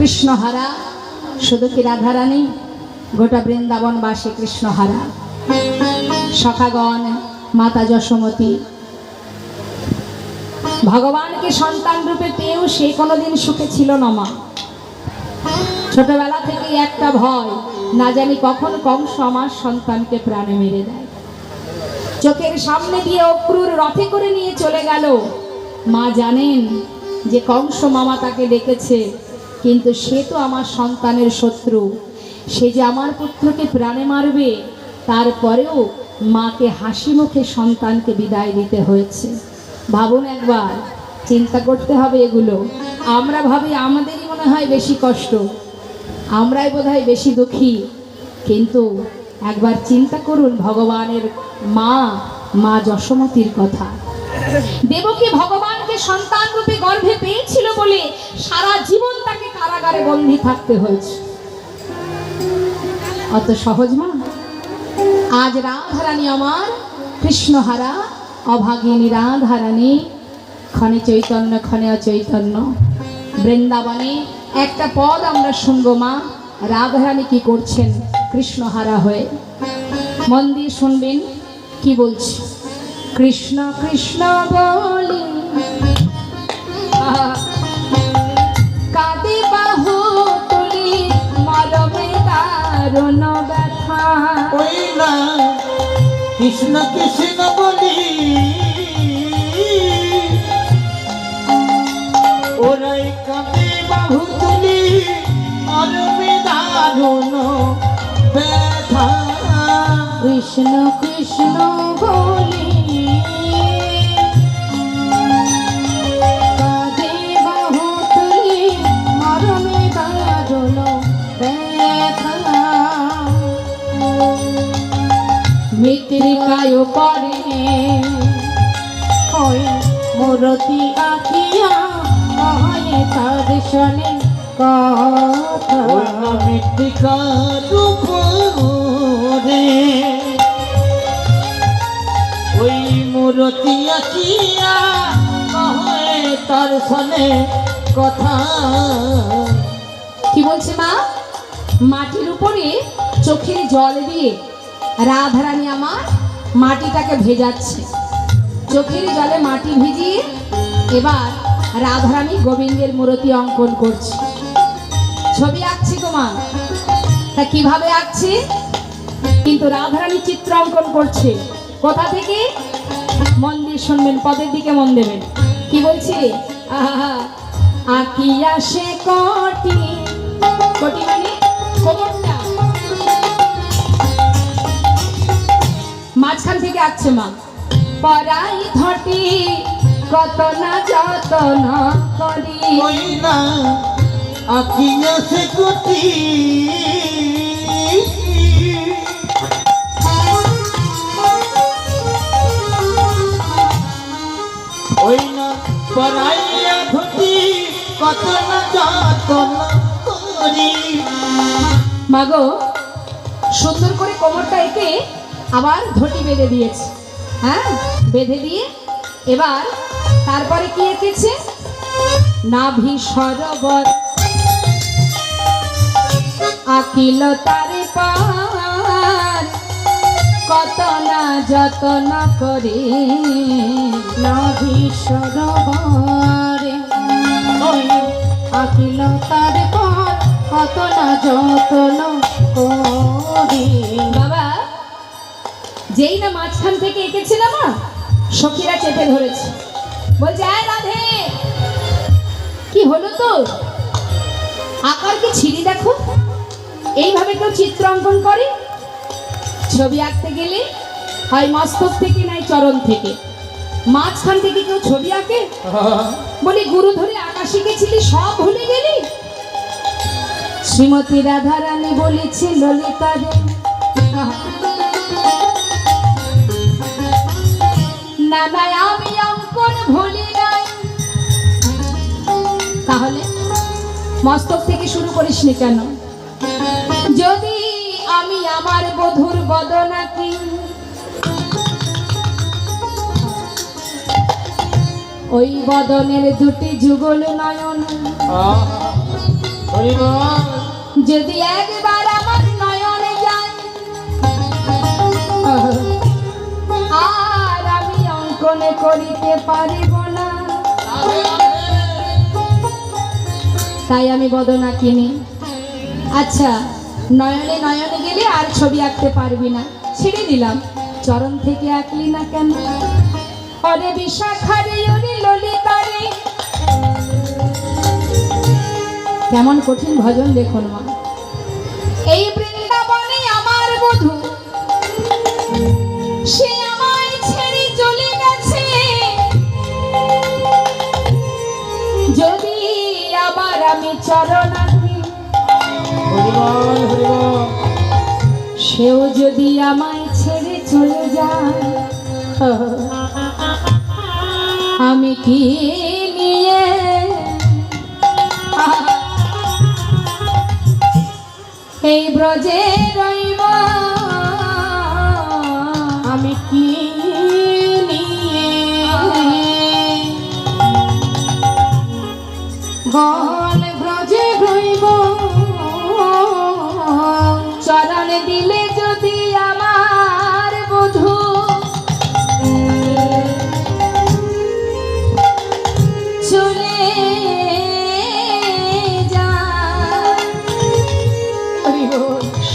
কৃষ্ণহারা। শুধু কি রাধারানী, গোটা বৃন্দাবনবাসী কৃষ্ণহারা। সখাগণ, মাতা যশোমতী ভগবানকে সন্তান রূপে পেয়েও সে কোনোদিন সুখে ছিল না মা। ছোটবেলা থেকে একটা ভয়, না জানি কখন কংস আমার সন্তানকে প্রাণে মেরে দেয়। চোখের সামনে দিয়ে অক্রুর রথে করে নিয়ে চলে গেল। মা জানেন যে কংস মামা তাকে ডেকেছে, কিন্তু সে তো আমার সন্তানের শত্রু, সে যে আমার পুত্রকে প্রাণে মারবে। তারপরেও মাকে হাসি মুখে সন্তানকে বিদায় দিতে হয়েছে। ভাবুন একবার, চিন্তা করতে হবে এগুলো। আমরা ভাবি আমাদেরই মনে হয় বেশি কষ্ট, আমরাই বোধহয় বেশি দুঃখী, কিন্তু একবার চিন্তা করুন ভগবানের মা যশোমতীর কথা। দেবকী ভগবানকে সন্তান রূপে গর্ভে পেয়েছিল বলে সারা জীবন তাকে কারাগারে বন্দী থাকতে হয়েছে। অত সহজ মা? আজ রাধারানী আমার কৃষ্ণহারা, অভাগিনী রাধারানী, ক্ষণে চৈতন্য ক্ষণে অচৈতন্য। বৃন্দাবনে একটা পদ আমরা শুনবো মা, রাধারানী কি করছেন কৃষ্ণহারা হয়ে। মন দিয়ে শুনবেন কি বলছি। কৃষ্ণ কৃষ্ণ বলি কাঁদে বাহু তুলি, মরমে দারুণ ব্যথা। ওই না কৃষ্ণ কৃষ্ণ বলি, ওরাই কাঁদে বাহু তুলি, মরমে দারুণ ব্যথা। কৃষ্ণ কৃষ্ণ বলি কাঁদে বাহু তুলি, মরমে দারুণ ব্যথা। মৃত্তিকায় করে ওই মূরতি আঁকিয়া, হয় তার শনে কথা। ওই না মৃত্তিকার উপরে ওই মূরতি আঁকিয়া, হয় তার শনে কথা। কি বলছে মা? মাটির উপরে চোখের জল দিয়ে রাধারানী আমার মাটিটাকে ভেজাচ্ছে। চোখের জলে মাটি ভিজিয়ে এবার রাধারানী গোবিন্দের মূর্তি অঙ্কন করছে, ছবি আঁকছি তোমার। তা কিভাবে আঁকছে? কিন্তু রাধারানী চিত্র অঙ্কন করছে কোথা থেকে? মন দিয়ে শুনবেন, পদের দিকে মন দেবেন। কি বলছে? আহা আঁকিয়া সে কোটি, কোটি মানে কোমরটা, মাঝখান থেকে আঁকছে মা। পরাই ঘটি কত না যতন করি, ওই না আঁকিয়া সে কোটি, ওই না পরাইয়া ঘটি কত না যতন করি। মাগো সুন্দর করে কোমরটা এঁকে আবার ধটি বেঁধে দিয়েছে। হ্যাঁ, বেঁধে দিয়ে এবার তারপরে কি এঁকেছে? নাভি সরোবর আকিল তারে পার, কত না যতন করে। নাভি সরোবরে ওই আকিল তারে পার, কত না যতন করে। বাবা যেই না মাঝখান থেকে এঁকেছে না মা, সখীরা চেপে ধরেছে, বলছে আয় রাধে কি হলো তো, আকার কি ছিঁড়ি দেখো। এইভাবে কেউ চিত্র অঙ্কন করে? ছবি আঁকতে গেলে হয় মস্তক থেকে নাই চরণ থেকে, মাঝখান থেকে কেউ ছবি আঁকে? বলি গুরু ধরে আঁকা শিখেছিলি, সব ভুলে গেলি। শ্রীমতী রাধারানী বলেছে ললিতারে, না না আমি অঙ্কন ভুলি নাই। তাহলে মস্তক থেকে শুরু করিসনি কেন? যদি আমি আমার বধূর বদনাকে ওই বদনের দুটি যুগল নয়ন হরি বল। যদি একবার আমার নয়নে যায় আর আমি অঙ্কনে করিতে পারিব না, তাই আমি বদন আঁকিনি। আচ্ছা, নয়নে নয়নে গেলে আর ছবি আঁকতে পারবি না, ছেড়ে দিলাম। চরণ থেকে আঁকলি না কেন? অরে বিশাখারে ওরে ললিতারে, কেমন কঠিন ভজন দেখুন মা। এই বৃন্দাবনে আমার বধূ, সে আমায় ছেড়ে চলে গেছে। যদি আবার আমি চরণ আঁকি, হরি বল, হরি বল। সেও যদি আমায় ছেড়ে চলে যায়, আমি কি নিয়ে এই ব্রজে রইব? আমি কি নিয়ে বল ব্রজে রইব? চরণ দিলে যদি আমার বধূ চলে যায়,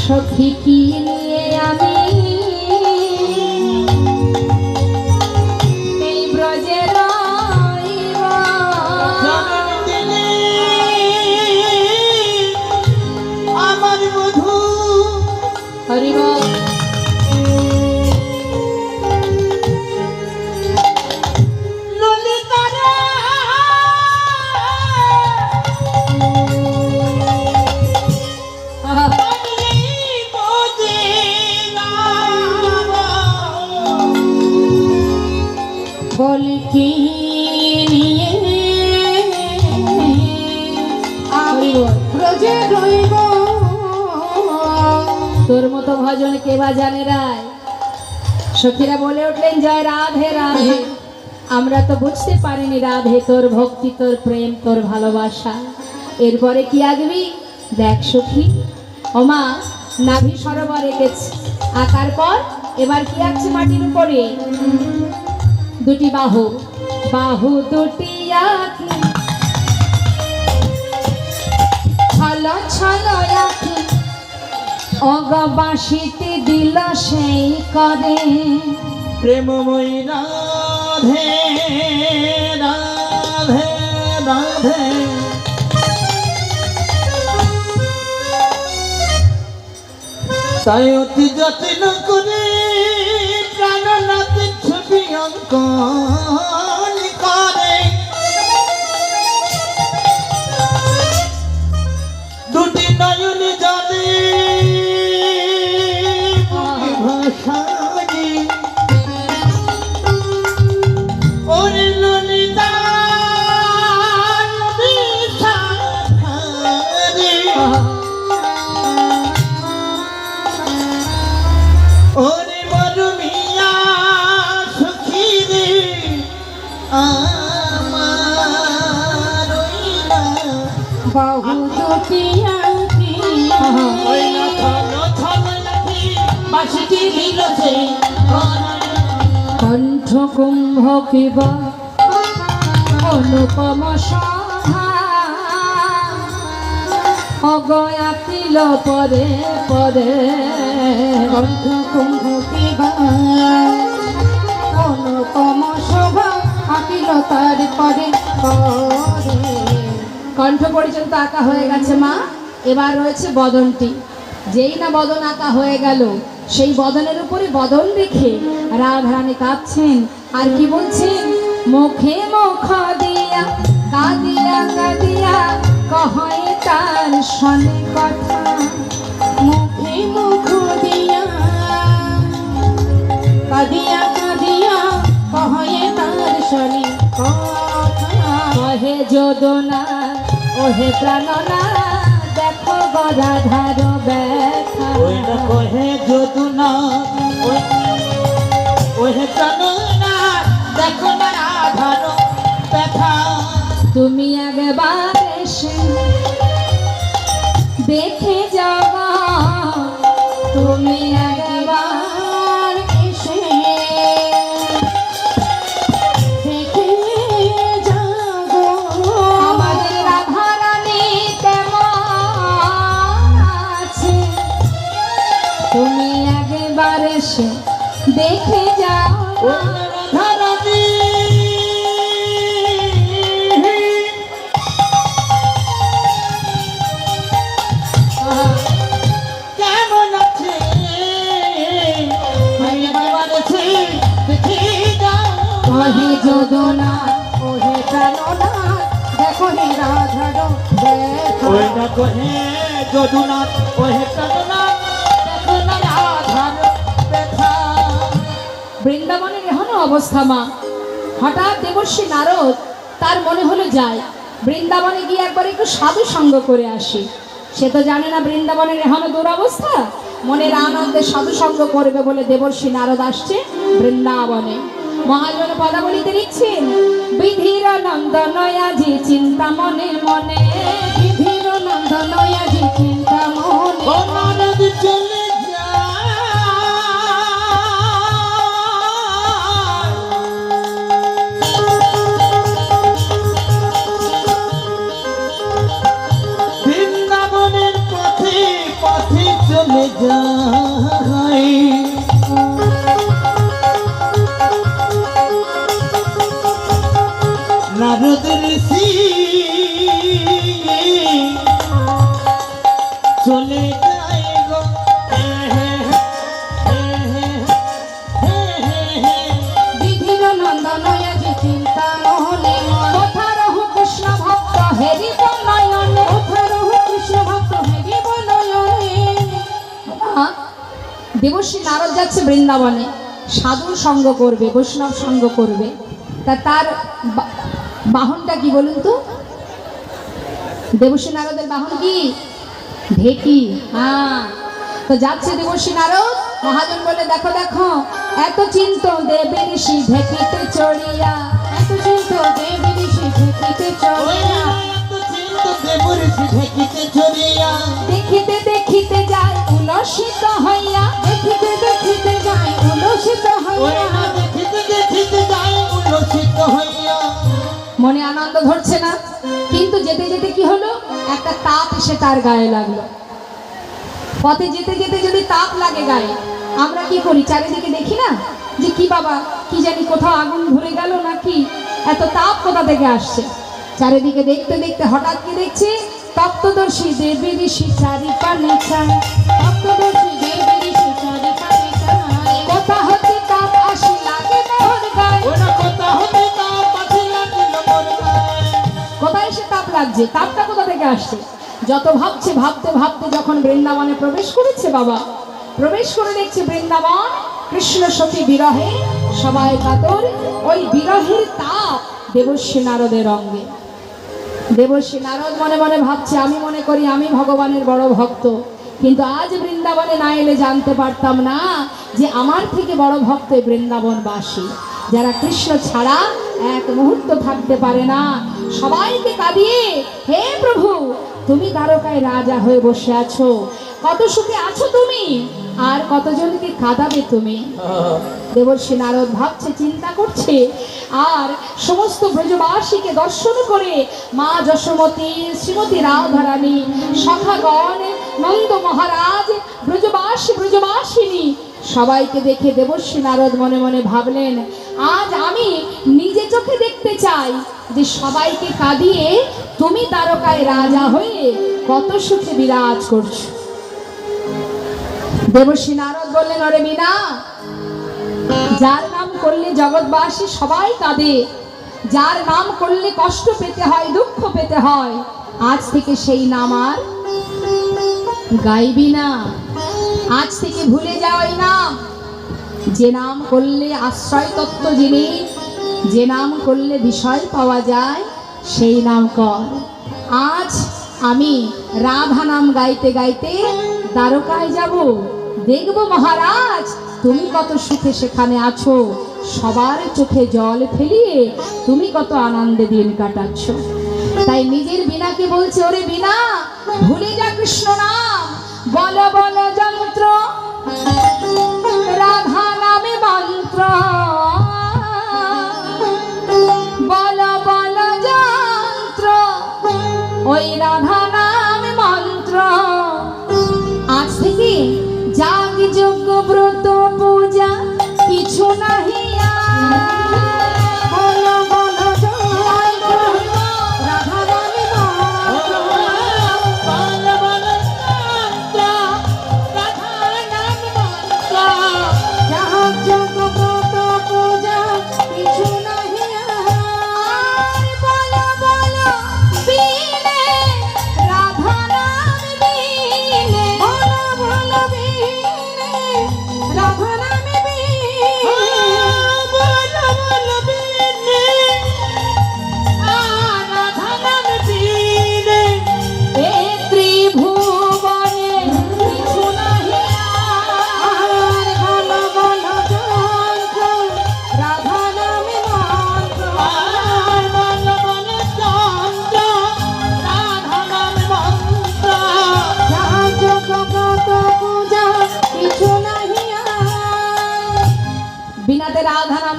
সখী কি নিয়ে আমি এই ব্রজে রইব? চরণ দিলে আমার বধূ, হরি বল। ললিতারে বল কি নিয়ে আমি ব্রজে রইব? তোর মতো ভজন কে বা জানে রায়? সখীরা বলে উঠলেন, জয় রাধে রাধে। আমরা তো বুঝতে পারিনি রাধে তোর ভক্তি, তোর প্রেম, তোর ভালোবাসা। এরপরে কি আঁকবি? দেখ সখী, ওমা নাভি সরোবর এঁকেছে, আঁকার পর এবার কি আঁকছে মাটির উপরে? দুটি বাহু, বাহু দুটি আঁকি ছল ছল আঁকি, অগবাসিতে দিল সেই করে। প্রেমময়ী রাধে রাধে রাধে, তাই অতি যত্ন করে প্রাণনাথ ছবি অঙ্কন করে। দুটি নয়ন জলে ভাষানি, ওরে ললিতা বিশাখারে, ওরে মরুমিয়া সুখী রে আমার বাহু দুটি আঁকি ওই না থলো থলো নাকি বাঁশিটি দিল সে কণ্ঠ কুম্ভ কিবা অনুপম সভা, অগয়াতিল পরে পরে। কণ্ঠ কুম্ভ কিবা অনুপম শোভা, আঁকিল তার পরে পরে। কণ্ঠ পর্যন্ত আঁকা হয়ে গেছে মা, এবার রয়েছে বদনটি। যেই না বদন আঁকা হয়ে গেল, সেই বদনের উপরে বদন রেখে রাধারানী কাঁদছেন। আর কি বলছেন? মুখে মুখ দিয়া কাঁদিয়া কাঁদিয়া কহয় তার শনে কথা। মুখে মুখ দিয়া কাঁদিয়া কাঁদিয়া কহয় তার শনে কথা। কহে যোদনা ওহে প্রাণনা, দেখো গদাধার ব্যথা। ওই না কহে যদুনা ওহে প্রাণনা, দেখো না রাধার ব্যথা। তুমি একবার এসে এসে দেখে যাও ও রাধারানী কেমন আছে একবার এসে দেখে যাও ওহে যোদনা ওহে প্রাণনা দেখো হে রাধার দেখো ওই দেখো হে যদুনাথ ও হে প্রাণনাথ দেখো না রাধার দেখা বৃন্দাবনের এখনো অবস্থা মা। হঠাৎ দেবর্ষী নারদ তার মনে হলো যায় বৃন্দাবনে গিয়ে একবার একটু সাধু সঙ্গ করে আসি। সে তো জানে না বৃন্দাবনের এখনো দুরবস্থা। মনের আনন্দে সাধু সঙ্গ করবে বলে দেবর্ষী নারদ আসছে বৃন্দাবনে। মহাজন পদাবলিতে লিখছেন বিধির নন্দনয়াজি চিন্তা মনে মনে বিধির নন্দনয়াজি চিন্তা মনে ও নারদ চলে যায় বৃন্দাবনের পথে পথে চলে যায় নারদ ঋষি চলে যায় গো হে হে হে হে হে হে হে বিধির নন্দনয়াজি চিন্তা মনে মনে কোথা রহু কৃষ্ণ ভক্ত হেরি বনয়নে কোথা রহু কৃষ্ণ ভক্ত হেরি বনয়নে। দেবশ্রী নারদ যাচ্ছে বৃন্দাবনে সাধুর সঙ্গ করবে বৈষ্ণব সঙ্গ করবে। তার বাহনটা কি বলুন তো? দেবশ্রী নারদের বাহন কি? ঢেকি। হ্যাঁ, তো যাচ্ছে দেবশ্রী নারদ। মহাজন বলে দেখো দেখো এত চিন্ত দেবী ঋষি ঢেকিতে চড়িয়া এত চিন্ত দেবী ঋষি ঢেকিতে চড়িয়া দেখিতে দেখিতে যায় উলসিত হইয়া দেখিতে দেখিতে যায় উলসিত হইয়া। মনে আনন্দ ধরছে না, কিন্তু যেতে যেতে কি হলো একটা তাপ এসে তার গায়ে লাগলো। পথে যেতে যেতে যদি তাপ লাগে গায়ে, আমরা কি করি চারিদিকে দেখি না যে কি বাবা কি জানি কোথাও আগুন ধরে গেল নাকি, এত তাপ কোথা থেকে আসছে। চারিদিকে দেখতে দেখতে হঠাৎ কি দেখছি তপ্তদর্শী দেবী ঋষি চারিপানে ছায় তপ্তদর্শী দেবী ঋষি চারিপানে ছায় কোথা হতে তাপ আসি লাগে মোর গায়ে কোথায় এসে তাপ লাগছে, তাপটা কোথা থেকে আসছে। যত ভাবছে ভাবতে ভাবতে যখন বৃন্দাবনে প্রবেশ করেছে বাবা, প্রবেশ করে দেখছে বৃন্দাবন কৃষ্ণ সতী বিরহে সবাই কাতর। ওই বিরহের তাপ দেবশ্রী নারদের অঙ্গে। দেবশ্রী নারদ মনে মনে ভাবছে আমি মনে করি আমি ভগবানের বড় ভক্ত, কিন্তু আজ বৃন্দাবনে না এলে জানতে পারতাম না যে আমার থেকে বড় ভক্ত বৃন্দাবনবাসী, যারা কৃষ্ণ ছাড়া এক মুহূর্ত থাকতে পারে না। সবাইকে কাঁদিয়ে হে প্রভু তুমি দ্বারকায় রাজা হয়ে বসে আছো, কত সুখে আছো তুমি, আর কতজনকে কাঁদাবে তুমি। দেবর্ষী নারদ ভাবছে চিন্তা করছে, আর সমস্ত ব্রজবাসীকে দর্শন করে মা যশোমতী শ্রীমতী রাধারানী সখাগণ নন্দ মহারাজ ব্রজবাসী ব্রজবাসিনী সবাইকে দেখে দেবর্ষী নারদ মনে মনে ভাবলেন আজ আমি নিজে চোখে দেখতে চাই যে সবাইকে কাঁদিয়ে তুমি দ্বারকায় রাজা হয়ে কত সুখে বিরাজ করছো। দেবর্ষী নারদ বললেন অরে বিনা, যার নাম করলে জগৎবাসী সবাই কাঁদে, যার নাম করলে কষ্ট পেতে হয় দুঃখ পেতে হয়, আজ থেকে সেই নাম আর গাইবি না। আজ থেকে ভুলে যাও এই নাম। যে নাম করলে আশ্রয় তত্ত্ব যিনি, যে নাম করলে বিষয় পাওয়া যায় সেই নাম কর। আজ আমি রাধা নাম গাইতে গাইতে দ্বারকায় যাব, দেখব মহারাজ তুমি কত সুখে সেখানে আছো, সবার চোখে জল ফেলিয়ে তুমি কত আনন্দে দিন কাটাচ্ছ। তাই নিজের বিনাকে বলছে ওরে বিনা ভুলে যা কৃষ্ণ নাম, বল বল যন্ত্র রাধা নামে মন্ত্র, বল বল যন্ত্র ওই রাধা নামে মন্ত্র। আজ থেকে যাগ যজ্ঞ ব্রত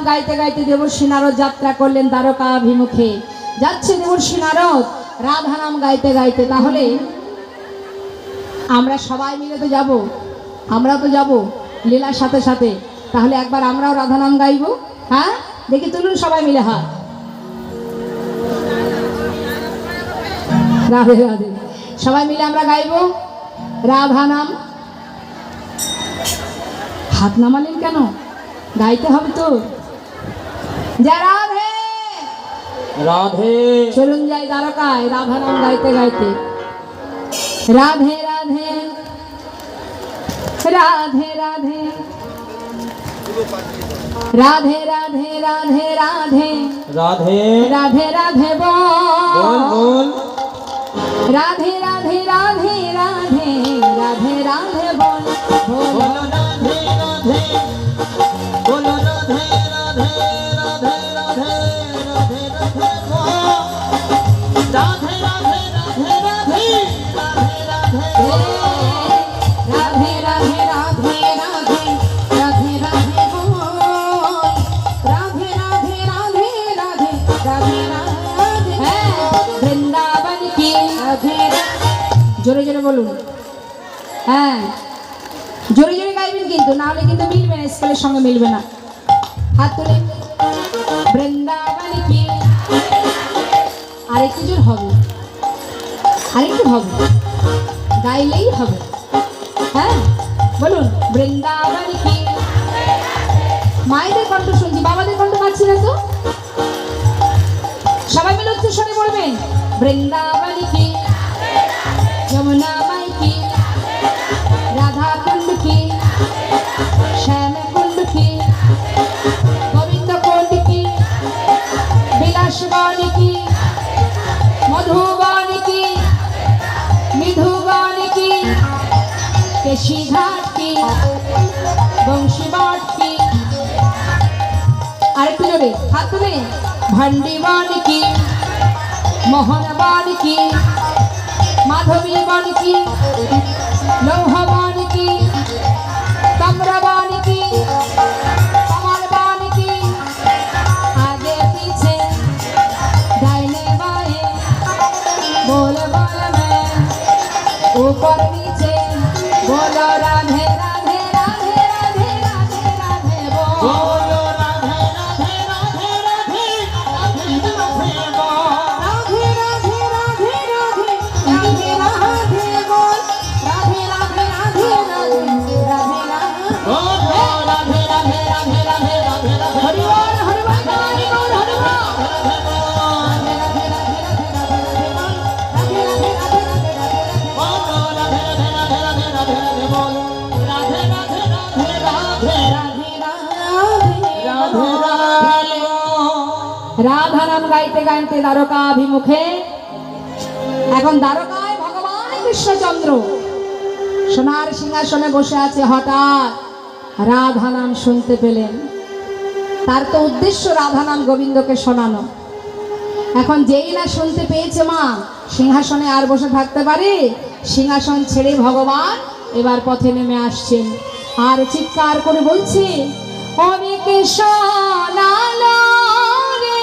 গাইতে গাইতে দেবর্ষী নারদ যাত্রা করলেন দ্বারকাভিমুখে। যাচ্ছে দেবর্ষী নারদ রাধা নাম গাইতে গাইতে। তাহলে আমরা সবাই মিলে তো যাব, আমরা তো যাব লীলার সাথে সাথে। তাহলে একবার আমরাও রাধা নাম গাইবো। হ্যাঁ, দেখি তুলুন সবাই মিলে হাত। রাধে রাধে। সবাই মিলে আমরা গাইবো রাধা নাম। হাত নামালেন কেন? গাইতে হবে তো। যা রাধে রাধে চলুন যাই দ্বারকায় রাধা নাম গাইতে গাইতে। রাধে রাধে রাধে রাধে রাধে রাধে রাধে রাধে রাধে রাধে রাধে বল বল রাধে রাধে রাধে রাধে রাধে রাধে বল বল। বলো রাধে রাধে বলো রাধে রাধে রাধে রাধে রাধে রাধে বল। রাধে রাধে রাধে রাধে রাধে রাধে বল। রাধে রাধে রাধে রাধে রাধে রাধে বল। রাধে রাধে রাধে রাধে রাধে রাধে বৃন্দাবন কি রাধে। জোরে জোরে বলুন। হ্যাঁ, জোরে জোরে গাইবেন কিন্তু, না হলে কিন্তু মিলবে না, স্কেলের সঙ্গে মিলবে না। হাত তুলে বৃন্দাবন কি। আরেকটু জোর হবে, আরেকটু হবে, গাইলেই হবে। হ্যাঁ বলুন বৃন্দাবন কি। মায়েদের কণ্ঠ শুনছি, বাবাদের কণ্ঠ পাচ্ছি না তো। সবাই মিলে উচ্চ স্বরে বলবেন বৃন্দাবন কি। যমুনা মাই কি, রাধা কুণ্ড কি, শ্যাম কুণ্ড কি, গোবিন্দ কুণ্ড কি, বিলাস বন কি, মধুবন কি, মিধুবন কি, কেশি ঘাট কি, বংশীবট কি। আরেকটু জোরে হাত তুলে ভণ্ডীবন কি, মোহনবন কি, মাধবী বন কি, লৌহবন কি, তাম্রবন কি, কমল বন কি। আগে পিছে ডাইনে বাঁয়ে बोल बोल मैं ऊपर नीचे बोलो राधे राधे राधे राधे राधे राधे बोल। बोलो राधे राधे राधे राधे राधे राधे बोल। राधे राधे राधे राधे राधे राधे बोल। राधे राधे राधे राधे राधे राधे बोलो राधे राधे राधे राधे राधे राधे हरि बोल हरि बोल हरि बोल हरि बोल। राधे बोल। राधे राधे राधे राधे राधे राधे बोल। राधे राधे राधे राधे राधे राधे बोल। राधे राधे राधे राधे राधे राधे राधे राधे बोल। রাধা নাম গাইতে গাইতে দ্বারকাভিমুখে। এখন দ্বারকায় ভগবান কৃষ্ণচন্দ্র সোনার সিংহাসনে বসে আছে। হঠাৎ রাধা নাম শুনতে পেলেন। তার তো উদ্দেশ্য রাধা নাম গোবিন্দকে শোনানো। এখন যেই না শুনতে পেয়েছে মা, সিংহাসনে আর বসে থাকতে পারে? সিংহাসন ছেড়ে ভগবান এবার পথে নেমে আসছেন। আর চিৎকার করে বলছে অনেক শোনালো রে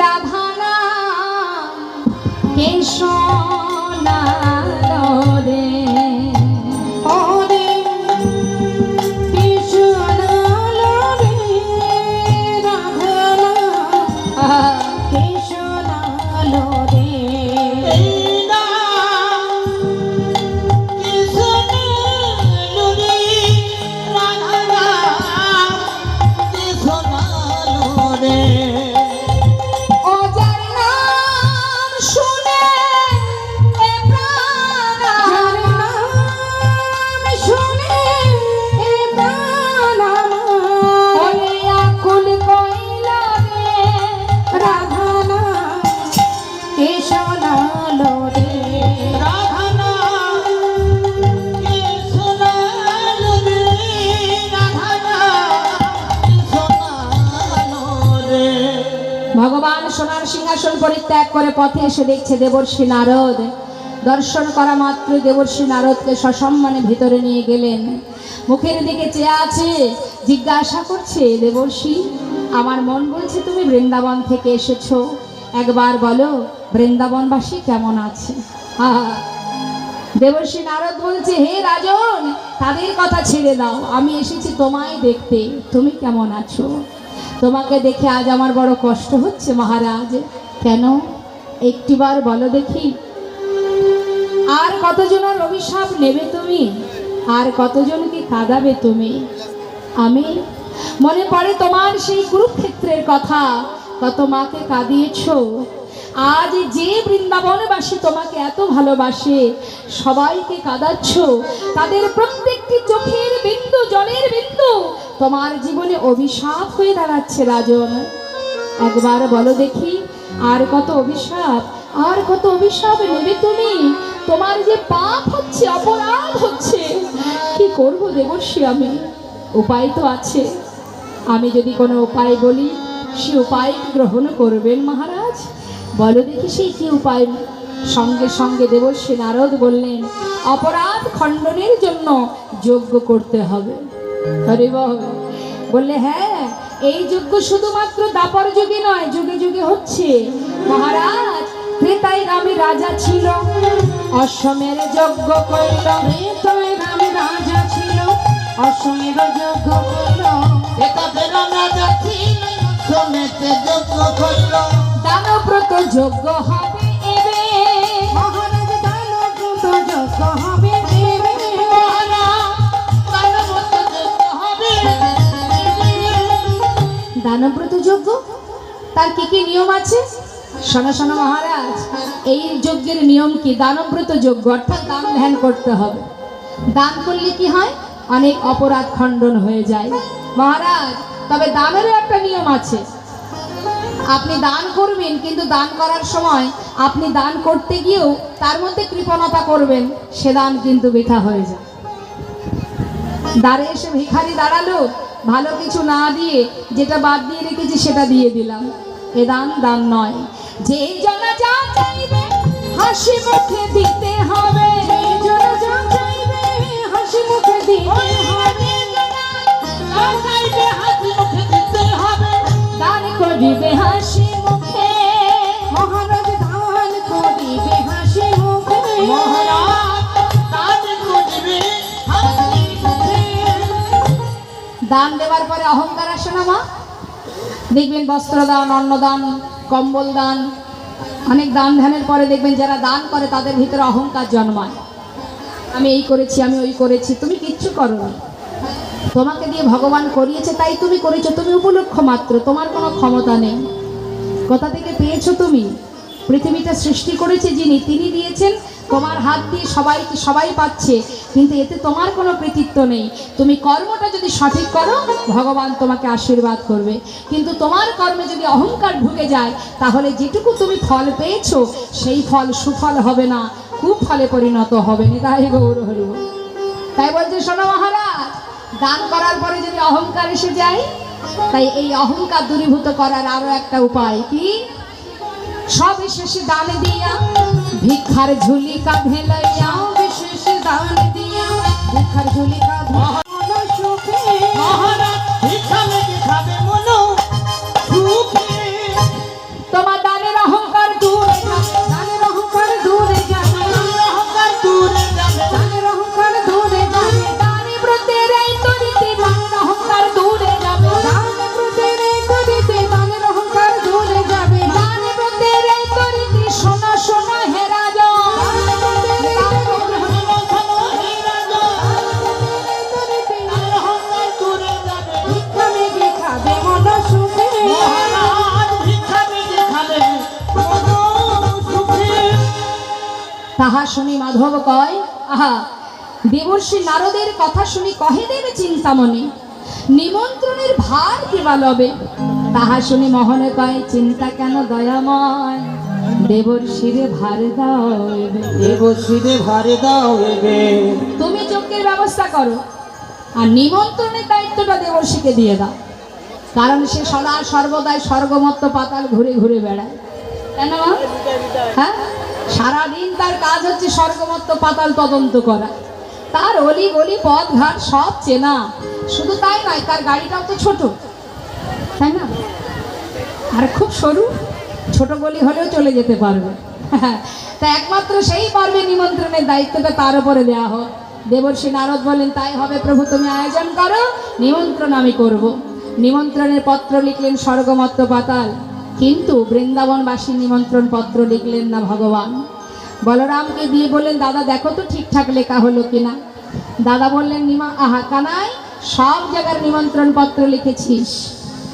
রাধা নাম কে শোনালো রে। অনেক কে শোনালো রে রাধা নাম কে শোনালো রে। ও যার নাম শুনে এ প্রাণ, যার নাম শুনে এ প্রাণ ওরে আকুল কইল রে রাধা নাম কে শোনালো রে। ভগবান সোনার সিংহাসন পরিত্যাগ করে পথে এসে দেখছে দেবর্ষী নারদ দর্শন করা মাত্র দেবর্ষী নারদকে সসম্মানে ভিতরে নিয়ে গেলেন। মুখের দিকে চেয়ে আছে, জিজ্ঞাসা করছে, দেবর্ষী আমার মন বলছে তুমি বৃন্দাবন থেকে এসেছো, একবার বলো বৃন্দাবনবাসী কেমন আছে। দেবর্ষী নারদ বলছে, হে রাজন, তাদের কথা ছেড়ে দাও, আমি এসেছি তোমায় দেখতে, তুমি কেমন আছো। তোমাকে দেখে আজ আমার বড় কষ্ট হচ্ছে মহারাজ। কেন একটিবার বলো দেখি। আর কতজনের অভিশাপ নেবে তুমি, আর কতজনকে কাঁদাবে তুমি। আমি মনে পড়ে তোমার সেই কুরুক্ষেত্রের কথা, কত মাকে কাঁদিয়েছো। আজ যে বৃন্দাবনবাসী তোমাকে এত ভালোবাসে, সবাইকে কাঁদাচ্ছ, তাদের প্রত্যেকটি চোখের বিন্দু, জলের বিন্দু তোমার জীবনে অভিশাপ হয়ে দাঁড়াচ্ছে রাজন। একবার বলো দেখি, আর কত অভিশাপ, আর কত অভিশাপ নেবে তুমি। তোমার যে পাপ হচ্ছে, অপরাধ হচ্ছে, কি করব দেবর্ষী আমি। উপায় তো আছে, আমি যদি কোনো উপায় বলি সে উপায় গ্রহণ করবেন মহারাজ। বলো দেখি সেই কি উপায়। সঙ্গে সঙ্গে দেবর্ষী নারদ বললেন, অপরাধ খণ্ডনের জন্য যজ্ঞ করতে হবে। হরি বল। বললে হ্যাঁ, এই যজ্ঞ শুধুমাত্র দাপর যুগে নয়, যুগে যুগে হচ্ছে মহারাজ। ত্রেতায় রামে রাজা ছিল, অশ্বমের যজ্ঞ কইল। ত্রেতায় রামে রাজা ছিল, অশ্বমের যজ্ঞ কইল। ত্রেতায় রাম রাজা ছিল, অশ্বমেতে যজ্ঞ কইল। দানব্রত যজ্ঞ হবে এবে, মহারাজ দানব্রত যজ্ঞ হবে এবে। দানব্রত যজ্ঞ হবে। দানব্রত যজ্ঞ, তার কি কি নিয়ম আছে শোনো শোনো মহারাজ। এই যজ্ঞের নিয়ম কি? দানব্রত যজ্ঞ অর্থাৎ দান ধ্যান করতে হবে। দান করলে কি হয়? অনেক অপরাধ খণ্ডন হয়ে যায় মহারাজ। তবে দানেরও একটা নিয়ম আছে। আপনি দান করবেন, কিন্তু দান করার সময় আপনি দান করতে গিয়েও তার মধ্যে কৃপণতা করবেন, সে দান কিন্তু বৃথা হয়ে যায়। দ্বারে এসে ভিখারি দাঁড়ালো, ভালো কিছু না দিয়ে যেটা বাদ দিয়ে রেখেছি সেটা দিয়ে দিলাম, এ দান দান নয়। যে জনা যা চাইবে হাসি মুখে দিতে হবে, যে জনা যা চাইবে হাসি মুখে দিতে হবে, যা চাইবে হাসি মুখে দিতে হবে। দান করিবে হাসি মুখে মহারাজ দান করিবে হাসি মুখে। মহারাজ দান করিবে হাসি মুখে। দান দেওয়ার পরে অহংকার আসে না মা? দেখবেন বস্ত্রদান, অন্নদান, কম্বল দান, অনেক দান ধ্যানের পরে দেখবেন যারা দান করে তাদের ভিতরে অহংকার জন্মায়। আমি এই করেছি, আমি ওই করেছি। তুমি কিচ্ছু করো না, তোমাকে দিয়ে ভগবান করিয়েছে তাই তুমি করেছো, তুমি উপলক্ষ মাত্র, তোমার কোনো ক্ষমতা নেই। কোথা থেকে পেয়েছো তুমি? পৃথিবীটা সৃষ্টি করেছে যিনি, তিনি দিয়েছেন। তোমার হাত দিয়ে সবাই পাচ্ছে, কিন্তু এতে তোমার কোনো কৃতিত্ব নেই। তুমি কর্মটা যদি সঠিক করো, ভগবান তোমাকে আশীর্বাদ করবে। কিন্তু তোমার কর্মে যদি অহংকার ঢুকে যায়, তাহলে যেটুকু তুমি ফল পেয়েছো সেই ফল সুফল হবে না, কুফলে পরিণত হবে না। তাই গৌর হরি বল। তাই বলছে শোনো মহারাজ, দান করার পরে যদি অহংকার এসে যায়, তাই এই অহংকার দূরীভূত করার আরো একটা উপায় কি? সবিশেষে দান দিয়া ভিক্ষার ঝুলি কাঁধে লইয়া, বিশেষ দান দিয়া ভিক্ষার ঝুলি কাঁধে সুখে। মহারাজ ভিক্ষা লেগে খাবে মন সুখে। তোমার দানের অহংকার দূরে যাবে, দানের অহংকার দূরে যাবে, অহংকার দূরে যাবে। দানের অহংকার দূরে যাবে। দানে ব্রতের এই তরিতে দানের অহংকার দূরে যাবে, দানে ব্রতের এই তরিতে দানের অহংকার দূরে যাবে। দানে ব্রতের এই তরিতে শোনো শোনো হে রাজা, দানে ব্রতের এই তরিতে শোনো শোনো হে রাজা, তার অহংকার দূরে যাবে। ভিক্ষা লেগে খাবে মন সুখে। মহারাজ ভিক্ষা লেগে খাবে মন সুখে। তাহা শুনি মাধব কয়, আহা দেবর্ষী নারদের কথা শুনি কহে দেবে চিন্তামণি, নিমন্ত্রণের ভার কেবা লবে। তাহা শুনি মোহনে কয়, চিন্তা কেন দয়াময়, দেবর্ষীরে ভার দাও এবে। দেবশ্রীরে ভারে দাও এবে। তুমি যজ্ঞের ব্যবস্থা করো, আর নিমন্ত্রণের দায়িত্বটা দেবর্ষীকে দিয়ে দাও, কারণ সে সদা সর্বদাই স্বর্গমত্ত পাতাল ঘুরে ঘুরে বেড়ায়। কেন মা? হ্যাঁ, সারাদিন তার কাজ হচ্ছে স্বর্গমত্ত পাতাল তদন্ত করা, তার অলি গলি পথ ঘাট সব চেনা। শুধু তাই নয়, তার গাড়িটাও তো ছোট, তাই না? আর খুব সরু, ছোট গলি হলেও চলে যেতে পারবে। তা একমাত্র সেই পারবে নিমন্ত্রণের দায়িত্বটা তার উপরে দেওয়া হোক। দেবর্ষি নারদ বলেন, তাই হবে প্রভু, তুমি আয়োজন করো, নিমন্ত্রণ আমি করব। নিমন্ত্রণের পত্র লিখলেন স্বর্গমত্ত পাতাল, কিন্তু বৃন্দাবনবাসী নিমন্ত্রণ পত্র লিখলেন না ভগবান। বলরামকে দিয়ে বললেন, দাদা দেখো তো ঠিকঠাক লেখা হলো কিনা। দাদা বললেন, কানাই, সব জায়গার নিমন্ত্রণ পত্র লিখেছিস,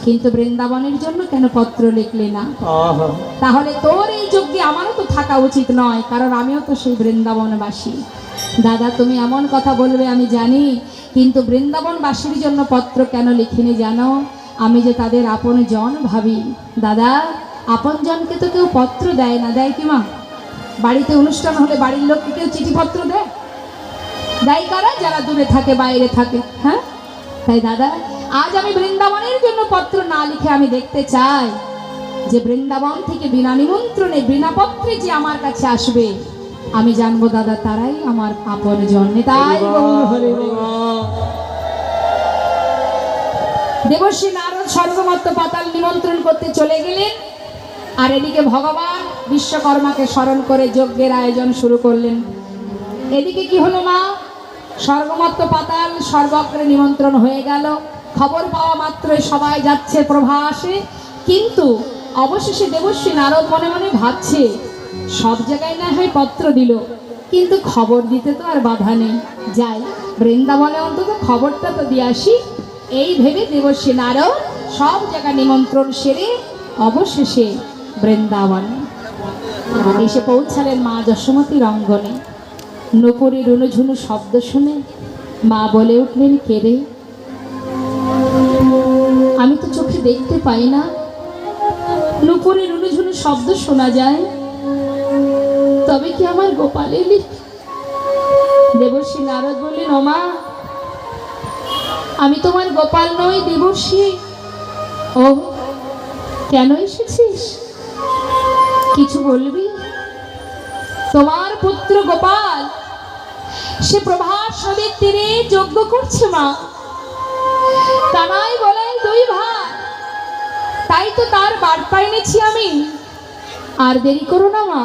কিন্তু বৃন্দাবনের জন্য কেন পত্র লিখলি না? আহা, তাহলে তোর এই যজ্ঞে আমারও তো থাকা উচিত নয়, কারণ আমিও তো সেই বৃন্দাবনবাসী। দাদা তুমি এমন কথা বলবে আমি জানি, কিন্তু বৃন্দাবনবাসীর জন্য পত্র কেন লিখিনি জানো? আমি যে তাদের আপন জন ভাবি। দাদা, আপন জনকে তো কেউ পত্র দেয় না, দেয় কি মা? বাড়িতে অনুষ্ঠান হলে বাড়ির লোককে কেউ চিঠিপত্র দেয়? দেয় কারা? যারা দূরে থাকে, বাইরে থাকে। হ্যাঁ, তাই দাদা আজ আমি বৃন্দাবনের জন্য পত্র না লিখে আমি দেখতে চাই যে বৃন্দাবন থেকে বিনা নিমন্ত্রণে বিনা পত্রে যে আমার কাছে আসবে, আমি জানবো দাদা তারাই আমার আপন জন। তাই গৌর হরি বল। দেবর্ষি নারদ স্বর্গমত্ত পাতাল নিমন্ত্রণ করতে চলে গেলেন, আর এদিকে ভগবান বিশ্বকর্মাকে স্মরণ করে যজ্ঞের আয়োজন শুরু করলেন। এদিকে কি হলো মা? স্বর্গমত্ত পাতাল সর্বত্র নিমন্ত্রণ হয়ে গেল। খবর পাওয়া মাত্রই সবাই যাচ্ছে প্রভাসে, কিন্তু অবশেষে দেবর্ষি নারদ মনে মনে ভাবছে, সব জায়গায় না হয় পত্র দিল, কিন্তু খবর দিতে তো আর বাধা নেই, যাই বৃন্দাবনে অন্তত খবরটা তো দিয়ে আসি। এই ভেবে দেবর্ষি নারদ সব জায়গা নিমন্ত্রণ সেরে অবশেষে বৃন্দাবনে এসে পৌঁছালেন মা যশোমতীর অঙ্গনে। নুপুরের রুনুঝুনু শব্দ শুনে মা বলে উঠলেন, কে রে? আমি তো চোখে দেখতে পাই না, নুপুরের রুনুঝুনু শব্দ শোনা যায়, তবে কি আমার গোপাল এলি? দেবর্ষি নারদ বললেন, ও মা, আমি তোমার গোপাল নই দেবর্ষি। ও, কেন এসেছিস? কিছু বলবি? তোমার পুত্র গোপাল সে প্রভাস নদীর তীরে যজ্ঞ করছে মা। কানাই বলে দুই ভাই, তাই তো তার বার্তা এনেছি আমি। আর দেরি করো না মা,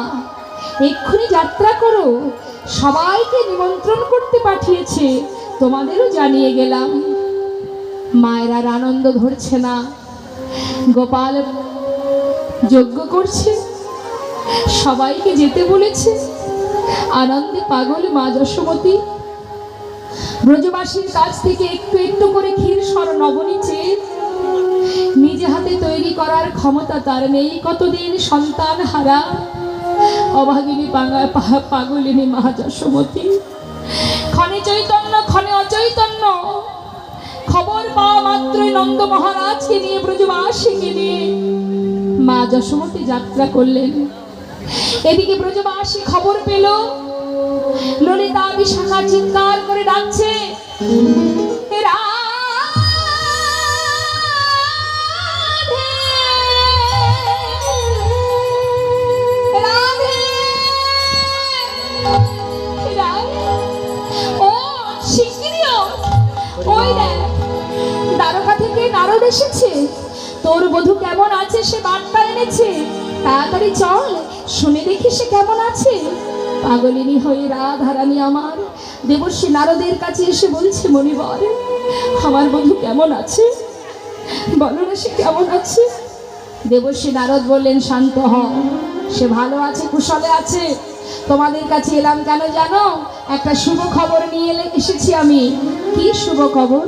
এক্ষুনি যাত্রা করো, সবাইকে নিমন্ত্রণ করতে পাঠিয়েছে, তোমাদেরও জানিয়ে গেলাম। মায়ের আর আনন্দ ধরছে না, গোপাল যজ্ঞ করছে, সবাইকে যেতে বলেছে, আনন্দে পাগল মা যশোমতী। ব্রজবাসীর কাছ থেকে একটু একটু করে ক্ষীর সর নবনী চেয়ে নিজে হাতে তৈরি করার ক্ষমতা তার নেই। কতদিন সন্তান হারা অভাগিনী পাগলিনী মা যশোমতী, ক্ষণে চৈতন্য ক্ষণে অচৈতন্য। খবর পাওয়া মাত্রই নন্দ মহারাজকে নিয়ে ব্রজবাসীকে নিয়ে মা যশোমতী যাত্রা করলেন। এদিকে ব্রজবাসী খবর পেল, ললিতা বিশাখা চিৎকার করে ডাকছে, দ্বারকা থেকে নারদ এসেছে, তোর বধূ কেমন আছে সে বার্তা এনেছে, তাড়াতাড়ি চল শুনে দেখি সে কেমন আছে। পাগলিনী হয়ে রাধারানী আমার দেবর্ষি নারদের কাছে এসে বলছে, মণিবর, আমার বধূ কেমন আছে, বলো না সে কেমন আছে। দেবর্ষি নারদ বললেন, শান্ত হ, সে ভালো আছে, কুশলে আছে। তোমাদের কাছে এলাম কেন জানো? একটা শুভ খবর নিয়ে এসেছি আমি। কি শুভ খবর?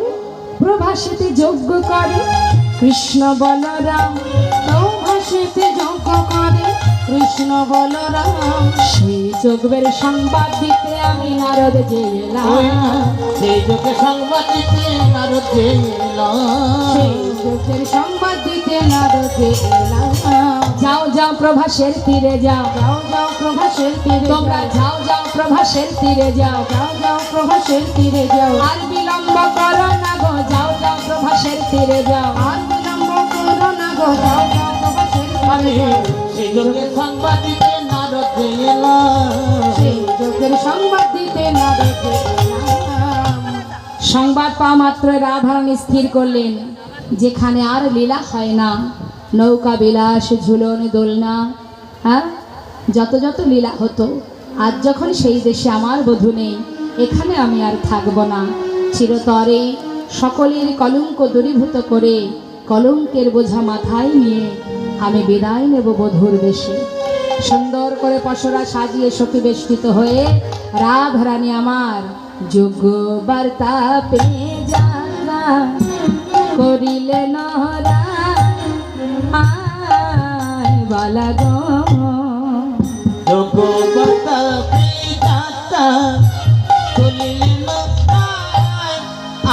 প্রভাসেতে যজ্ঞ করে কৃষ্ণ বলরাম, প্রভাসেতে যজ্ঞ করে কৃষ্ণ বলরাম, সেই যজ্ঞের সংবাদ দিতে আমি নারদ যে এলাম। সেই যজ্ঞের সংবাদ দিতে নারদ যে এলাম, সেই যজ্ঞের সংবাদ দিতে নারদ যে এলাম। যাও যাও প্রভাসের তীরে যাও, যাও যাও প্রভাসের তীরে, তোমরা যাও যাও প্রভাসের তীরে যাও, যাও যাও প্রভাসের তীরে যাও। আর বিলম্ব করো না গো, যাও যাও প্রভাসের তীরে যাও, আর বিলম্ব করো না গো, যাও যাও প্রভাসের তীরে যাও। সেই যজ্ঞের সংবাদ দিতে নারদ যে এলাম। সংবাদ পাওয়া মাত্র রাধারানী স্থির করলেন, যেখানে আর লীলা হয় না, নৌকা বিলাস, ঝুলন, দোলনা, হ্যাঁ, যত যত লীলা হতো, আজ যখন সেই দেশে আমার বধূ নেই, এখানে আমি আর থাকবো না। চিরতরে সকলের কলঙ্ক দূরীভূত করে কলঙ্কের বোঝা মাথায় নিয়ে আমি বিদায় নেব বধূর দেশে। সুন্দর করে পসরা সাজিয়ে সখী বেষ্টিত হয়ে রাধারানী আমার যোগ্য বার্তা পেয়ে যাত্রা করিলেন বালা গো। যোগ্যতা পিতাতা চলিলেন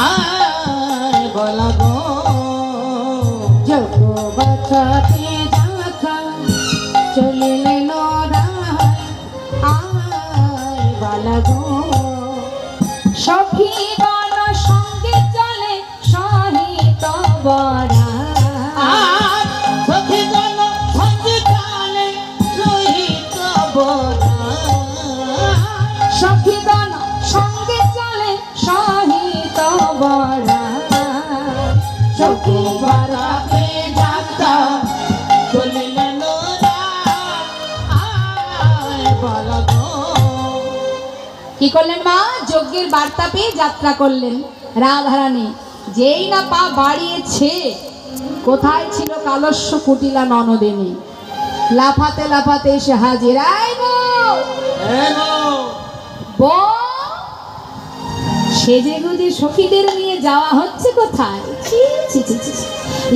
আয় বলা গো। যোগ্য বার্তা পেয়ে যাত্রা চলিলেন আয় বালা গো। সখী গণ সঙ্গে চলে সহিত বরা, সখীগণ সঙ্গে চলে সহিত বরা। সখীগণ সঙ্গে চলে সহিত বরা। সখী বরা পেয়ে যাত্রা চলিলেন আয় বলা গো। কি করলেন মা? যজ্ঞের বার্তা পেয়ে যাত্রা করলেন রাধারানী। যেই না পা বাড়িয়েছে, কোথায় ছিল কালস্য কুটিলা ননদিনী, লাফাতে লাফাতে এসে হাজির। আই বউ, সেজে গুজে সখীদের নিয়ে যাওয়া হচ্ছে কোথায়? ছি ছি ছি ছি ছি।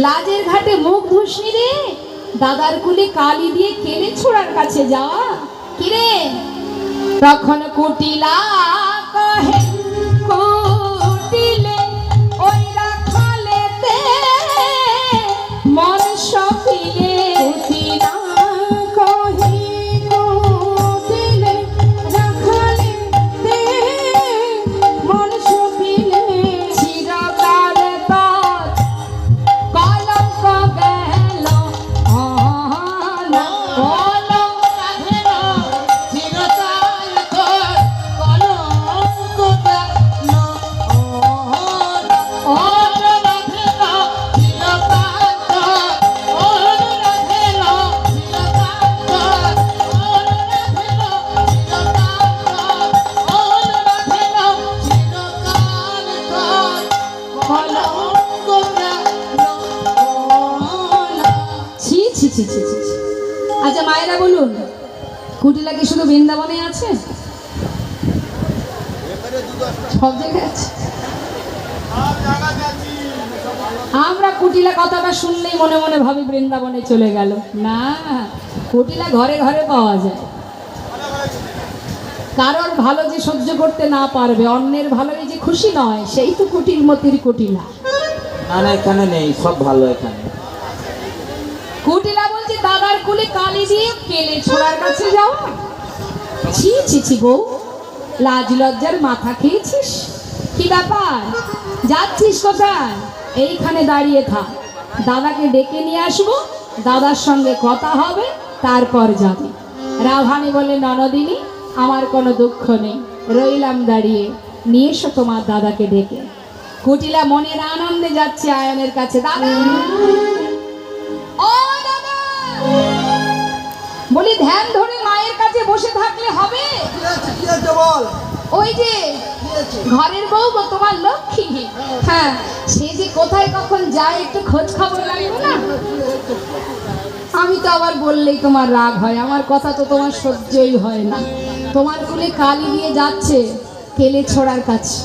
লাজের ঘাটে মুখ ধুসনি রে, দাদার কুলে কালি দিয়ে কেলে ছোড়ার কাছে যাওয়া। কিরে? তখন কুটিলা কহে কুটিলে ওই রাখালেতে মন সফিলে। কুটিলা কহে কুটিলে রাখালেতে মন সফিলে। চিরকাল তোর কলঙ্ক গেল ছি ছি ছি ছি ছি ছি। আচ্ছা মায়েরা বলুন, কুটিলা কি শুধু বৃন্দাবনে আছে? সব জায়গায় আছে। আমরা কুটিলা কথাটা শুনলেই মনে মনে ভাবি বৃন্দাবনে চলে গেল। না, কুটিলা ঘরে ঘরে পাওয়া যায়। কারোর ভালো যে সহ্য করতে না পারবে, অন্যের ভালোই যে খুশি নয়, সেই তো কুটির মতির কুটিলা। না না, এখানে নেই, সব ভালো এখানে। কুটিলা বলছে দাদার কুলে কালি দিয়ে কেলে ছোড়ার কাছে যাওয়া। ছি ছি ছি বউ, লাজ লজ্জার মাথা খেয়েছিস? কি ব্যাপার, যাচ্ছিস কোথায়? এইখানে দাঁড়িয়ে থাক, দাদাকে ডেকে নিয়ে আসবো, দাদার সঙ্গে কথা হবে, তারপর যাবে। রাধারানী বলে, ননদিনী আমার কোনো দুঃখ নেই, রইলাম দাঁড়িয়ে, নিয়ে এসো তোমার দাদাকে ডেকে। কুটিলা মনের আনন্দে যাচ্ছে আয়নের কাছে। দাদা, ও দাদা, বলি ধ্যান ধরে মায়ের কাছে বসে থাকলে হবে? ওই যে ঘরের বউ গো, তোমার লক্ষ্মী, হ্যাঁ, সে যে কোথায় কখন যায় একটু খোঁজ খবর লাগবে না? আমি তো আবার বললেই তোমার রাগ হয়, আমার কথা তো তোমার সহ্যই হয় না। তোমার কুলে কালি দিয়ে যাচ্ছে কেলে ছোড়ার কাছে।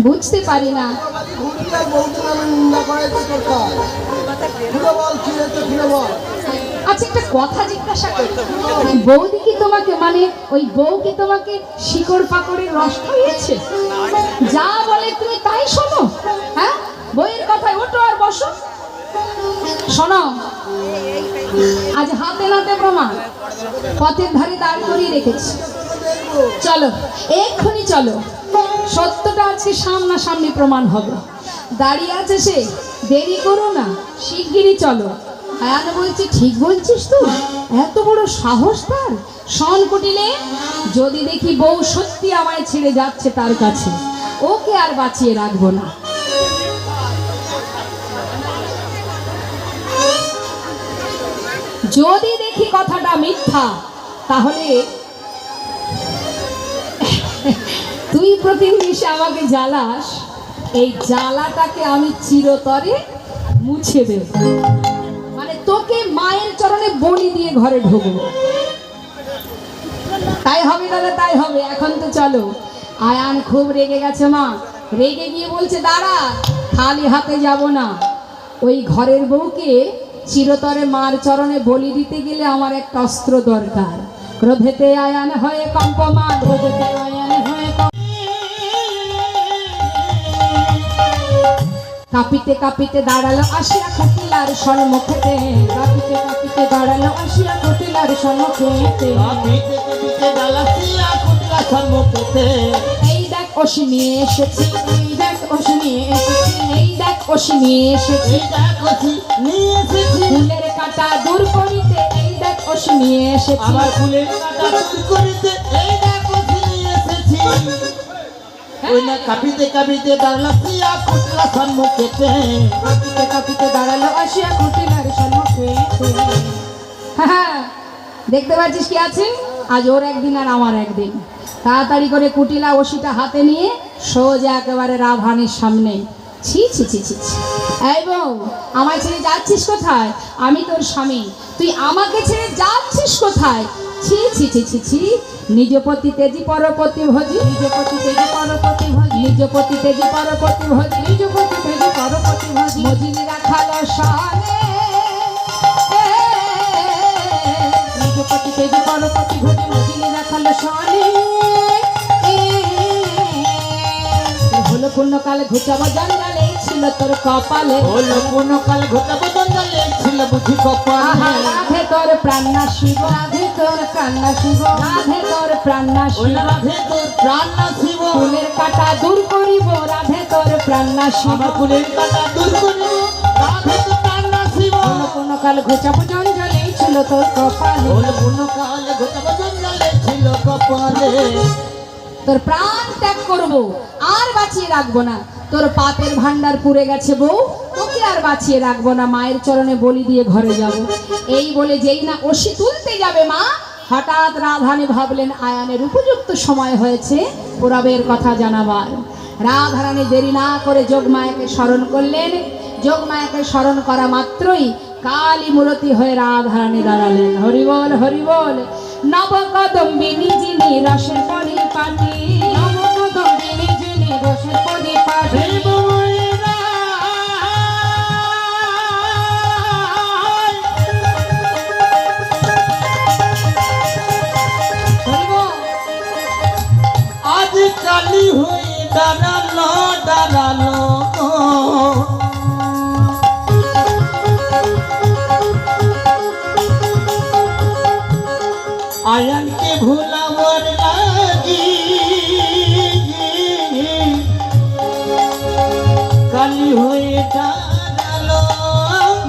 বুঝতে পারি না। আচ্ছা একটা কথা জিজ্ঞাসা করি, বৌদি কি তোমাকে, মানে ওই বউ কি তোমাকে শিকড় পাকড়ের রস খাইয়েছে? যা বলে তুমি তাই শোনো? হ্যাঁ, বইয়ের কথায় ওঠো আর বসো। শোনো, আজ হাতে নাতে প্রমাণ পথের ধারে দাঁড় করিয়ে রেখেছি। চলো এক্ষুনি চলো, সত্যটা আজকে সামনাসামনি প্রমাণ হবে। দাঁড়িয়ে আছে সে, দেরি করো না, শিগগিরই চলো। আয়ান বলছে ঠিক বলছিস তুই, এত বড় সাহস তার। শন কুটিলে যদি দেখি বউ সত্যি আমায় ছেড়ে যাচ্ছে তার কাছে, ওকে আর বাঁচিয়ে রাখবো না। যদি দেখি কথাটা মিথ্যা, তাহলে তুই প্রতিদিন এসে আমাকে জ্বালাস, এই জ্বালাটাকে আমি চিরতরে মুছে দেব। মানে তোকে মায়ের চরণে বলি দিয়ে ঘরে ঢুকবো। তাই হবে দাদা, তাই হবে। এখন তো চলো। আয়ান খুব রেগে গেছে মা, রেগে গিয়ে বলছে দাঁড়া, খালি হাতে যাব না। ওই ঘরের বউকে চিরতরে মার চরণে বলি দিতে গেলে আমার একটা অস্ত্র দরকার। ক্রোধেতে আয়ান হয়ে কম্পমান, ক্রোধেতে আয়ান হয়ে কাঁপিতে কাঁপিতে দাঁড়ালো আসিয়া কুটিলার সম্মুখেতে, কাঁপিতে কাঁপিতে দাঁড়ালো আসিয়া কুটিলার সম্মুখেতে। এই দেখ ওষি নিয়ে এসেছি, এই দেখ ওষি নিয়ে এসেছি, এই দেখ ওষি নিয়ে এসেছি, ফুলের কাঁটা দূর করিতে, এই দেখ ওষি নিয়ে এসেছি। আবার ফুলের কাঁটা দূর করিতে এই দেখো নিয়ে এসেছি। ওই না কাঁপিতে কাঁপিতে দাঁড়ালো প্রিয়া কুটিলা সম্মুখেতে, কাঁপিতে কাঁপিতে দাঁড়ালো আসিয়া কুটিলার সম্মুখেতে। হ্যাঁ, দেখতে পাচ্ছিস কি আছে? আজ ওর একদিন আর আমার একদিন। তাড়াতাড়ি করে কুটিলা ওষিটা হাতে নিয়ে সোজা একেবারে রাধানির সামনে। ছি ছি ছি ছি ছি। এই বউ, আমায় ছেড়ে যাচ্ছিস কোথায়? আমি তোর স্বামী, তুই আমাকে ছেড়ে যাচ্ছিস কোথায়? ছি ছি ছি ছি ছি। নিজ পতি তেজি পরপতি ভজি, নিজ পতি তেজি পরপতি ভজি, নিজ পতি তেজি পরপতি ভজি, নিজ পতি তেজি পরপতি ভজি। মজিলি রাখালো শানে, নিজ পতি তেজি পরপতি ভজি, মজিলি রাখালো শানে। হলো পূর্ণকালে ঘুচাবো জঞ্জালে ছিল তোর কপালে, হলো কোনো কাল ঘটাবো জঞ্জালে ছিল বুঝি কপালে। রাধে তোর প্রাণ না শিব, রাধে তোর প্রাণ না শিব, রাধে তোর প্রাণ না ওই শিব। না রাধে তোর প্রাণ না শিব, ফুলের কাঁটা দূর করিব, রাধে তোর প্রাণ না শিব। আমার ফুলের কাঁটা দূর করিব, রাধে তোর প্রাণ না শিব। হলো কোনো কাল ঘুচাবো জঞ্জালে ছিল তোর কপালে, হলো কোনো কাল ঘটাবো জঞ্জালে ছিল কপালে। তোর প্রাণ ত্যাগ করবো, আর বাঁচিয়ে রাখবো না। তোর পাপের ভান্ডার পুড়ে গেছে বউ, তোকে আর বাঁচিয়ে রাখবো না। মায়ের চরণে বলি দিয়ে ঘরে যাব। এই বলে যেই না ওষি তুলতে যাবে মা, হঠাৎ রাধারানী ভাবলেন আয়ানের উপযুক্ত সময় হয়েছে পুরবের কথা জানাবার। রাধারানী দেরি না করে যোগমায়াকে স্মরণ করলেন। যোগমায়াকে স্মরণ করা মাত্রই কালী মূরতি হয়ে রাধারানী দাঁড়ালেন। হরিবল হরিবল। নবকদম্বিনী যিনি রসের পরিপাটি, নবকদম্বিনী যিনি রসের পরিপাটি। আজ কালি হয়ে দাঁড়ালো দাঁড়ালো, আয়ানকে ভুলাবার লাগি কালি হয়ে দাঁড়ালো।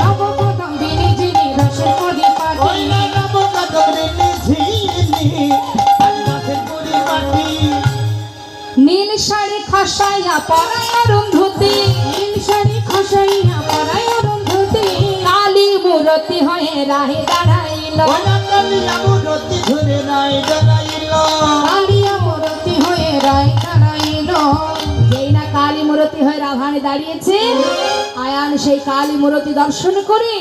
নবকদম্বিনী যিনি রসের পরিপাটি, ওই না নবকদম্বিনী ঝিনি আদিবাসের পরিপাটি। নীল শাড়ি খসাইয়া পরায় অরুন্ধতী, নীল শাড়ি খসাইয়া পরায় অরুন্ধতী। কালী মূরতি হয়ে রাহে দাঁড়াইল, ওই না কালিয়া মূরতি ধরে নাই দাঁড়াইল। কালী মূরতি হয়ে রায় দাঁড়াইল। যেই না কালী মূরতি হয়ে রাধারানী দাঁড়িয়েছে, আয়ান সেই কালী মূরতি দর্শন করে